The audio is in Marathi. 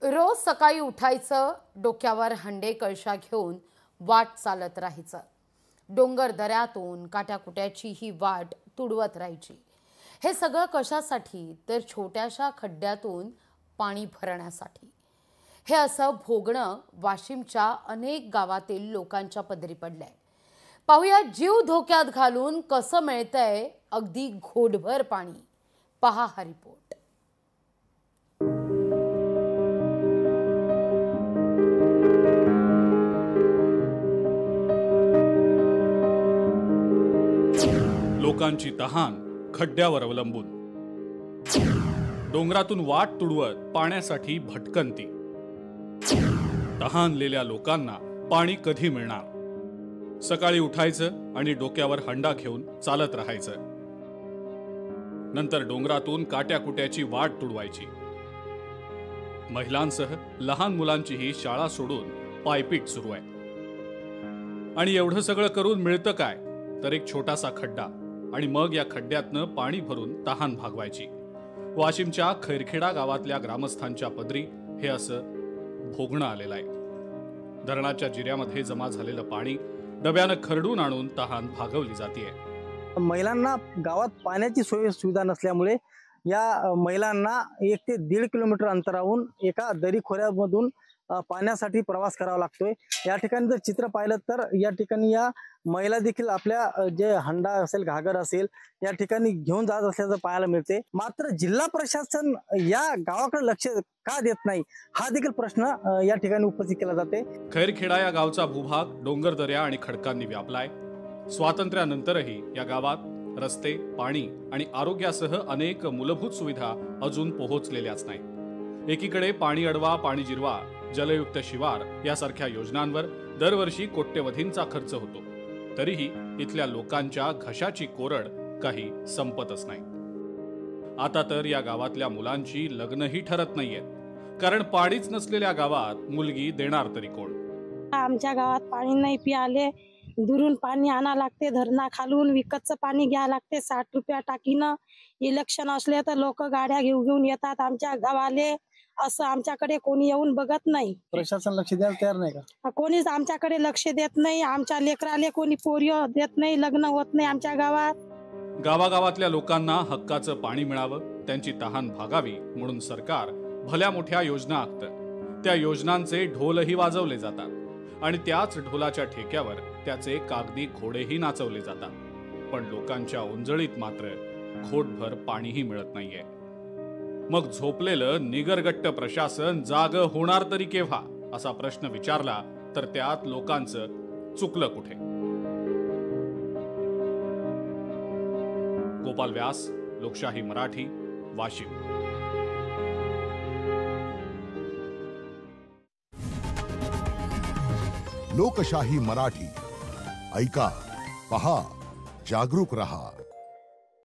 रोज सकाळी उठायचं, डोक्यावर हंडे कळशा घेऊन वाट चालत राहायचं। डोंगर दऱ्यातून काट्याकुट्याची ही वाट तुडवत राहायची। हे सगळं कशासाठी? तर छोट्याशा खड्ड्यातून पाणी भरण्यासाठी। हे असं भोगणं वाशिमच्या अनेक गावातील लोकांच्या पदरी पडलंय। पाहूया जीव धोक्यात घालून कसं मिळतंय अगदी घोटभर पाणी। पहा हा रिपोर्ट। लोकांची तहान खड्ड्यावर अवलंबून, डोंगरातून वाट तुडवत पाण्यासाठी भटकंती। तहानलेल्या लोकांना पाणी कधी मिळणार? सकाळी उठायचं आणि डोक्यावर हंडा घेऊन चालत राहायचं। नंतर डोंगरातून काट्याकुट्याची वाट तुडवायची। महिलांसह लहान मुलांचीही शाळा सोडून पायपीट सुरू आहे। आणि एवढं सगळं करून मिळतं काय? तर एक छोटासा खड्डा, आणि मग या खड्ड्यातनं पाणी भरून तहान भागवायची। वाशिमच्या खैरखेडा गावातल्या ग्रामस्थांच्या पदरी हे असं भोगणं आलेलं आहे। धरणाच्या जिऱ्यामध्ये जमा झालेलं पाणी डब्यानं खरडून आणून तहान भागवली जाते। महिलांना गावात पाण्याची सोय सुविधा नसल्यामुळे या महिलांना 1 ते 1.5 किलोमीटर अंतरावरून एका दरी खोऱ्यामधून पाण्यासाठी प्रवास करावा लागतोय। या ठिकाणी जर चित्र पाहिलं तर या ठिकाणी या महिला देखील आपल्या जे हंडा असेल, घागर असेल, या ठिकाणी घेऊन जात असल्याचं पाहायला मिळते। मात्र जिल्हा प्रशासन या गावाकडे लक्ष का देत नाही, हा देखील प्रश्न या ठिकाणी उपस्थित केला जाते। खैरखेडा या गावचा भूभाग डोंगर दऱ्या आणि खडकांनी व्यापलाय। स्वातंत्र्यानंतरही या गावात रस्ते, पाणी आणि आरोग्यासह अनेक मूलभूत सुविधा अजून पोहोचलेल्याच नाहीत। एकीकडे पाणी अडवा, पाणी जिरवा, जलयुक्त शिवार यासारख्या योजनांवर दरवर्षी कोट्यवधींचा खर्च होतो, तरीही इथल्या लोकांच्या घशाची कोरड काही संपतच नाही। आता तर या गावातल्या मुलांची लग्नही ठरत नाहीयेत, कारण पाणीच नसलेल्या गावात मुलगी देणार तरी कोण? आमच्या गावात पाणी नाही पियाले, दुरून पाणी आणा लागते, धरणा खालून विकतचं पाणी घ्या लागते 60 रुपया टाकीनं। इलेक्शन असले तर लोक गाड्या घेऊन येतात आमच्या गावाले, असं आमच्याकडे कोणी येऊन बघत नाही। प्रशासन लक्ष द्यायला तयार नाही का? कोणीच आमच्याकडे लक्ष देत नाही। आमच्या लेकराले कोणी पोरियो देत नाही, लग्न होत नाही आमच्या गावात। गावागावातल्या लोकांना हक्काचं पाणी मिळावं, त्यांची तहान भागावी म्हणून सरकार भल्या मोठ्या योजना आखतं। त्या योजनांचे ढोलही वाजवले जातात आणि त्याच ढोलाच्या ठेक्यावर त्याचे कागदी घोडेही नाचवले जातात। पण लोकांच्या उंजळीत मात्र घोटभर पाणीही मिळत नाहीये। मग झोपलेलं निगरगट्ट प्रशासन जागं होणार तरी केव्हा, असा प्रश्न विचारला तर त्यात लोकांचं चुकलं कुठे? गोपाल व्यास, लोकशाही मराठी, वाशिम। लोकशाही मराठी, ऐका, पहा, जागरूक रहा।